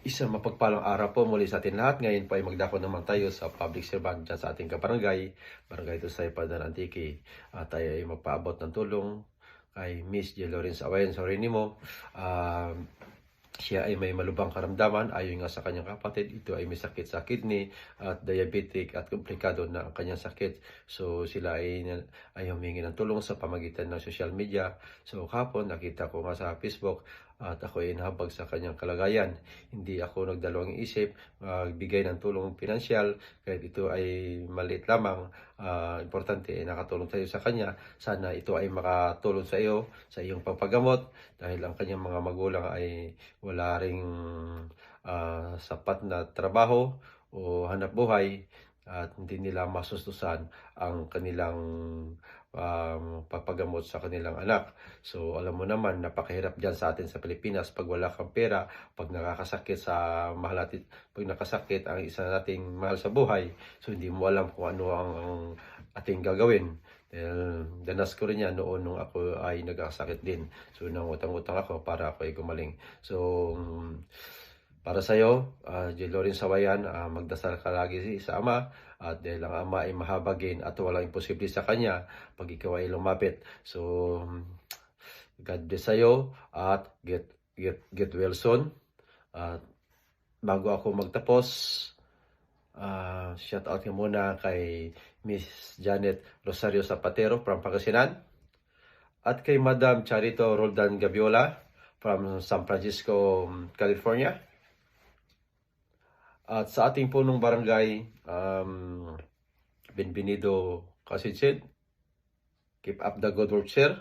Isang mapagpalang araw po muli sa atin lahat. Ngayon po ay magdako naman tayo sa public servant dyan sa ating kabarangay, Barangay Tusay, Padan Antique. At tayo ay magpaabot ng tulong kay Miss J. Lawrence Awayan Sorinimo. Siya ay may malubhang karamdaman ayon nga sa kanyang kapatid. Ito ay may sakit sa kidney at diabetic at komplikado na ang kanyang sakit. So sila ay humingi ng tulong sa pamagitan ng social media. So kapon nakita ko nga sa Facebook at ako ay nahabag sa kanyang kalagayan. Hindi ako nagdalawang isip magbigay ng tulong pinansyal kahit ito ay maliit lamang. Importante ay nakatulong tayo sa kanya. Sana ito ay makatulong sa iyo sa iyong pagpagamot dahil ang kanyang mga magulang ay wala ring sapat na trabaho o hanap buhay at hindi nila masustusan ang kanilang papagamot sa kanilang anak. So alam mo naman, napakahirap dyan sa atin sa Pilipinas pag wala kang pera, pag nakakasakit pag nakasakit ang isa nating mahal sa buhay, so hindi mo alam kung ano ang ating gagawin. Danas ko rin yan noon nung ako ay nagkasakit din. So nangutang-utang ako para ako ay gumaling. So para sa iyo, J. Lawrence Sawayan, magdasal ka lagi sa Ama at dahil ang Ama ay mahabagin at walang imposible sa Kanya pag ikaw ay lumapit. So, God bless sa iyo at get well soon. At bago ako magtapos, shout out nga muna kay Miss Janet Rosario Zapatero from Pangasinan at kay Madam Charito Roldan Gaviola from San Francisco, California. At sa ating punong barangay, Benvenido Kasidsid, keep up the good work, sir.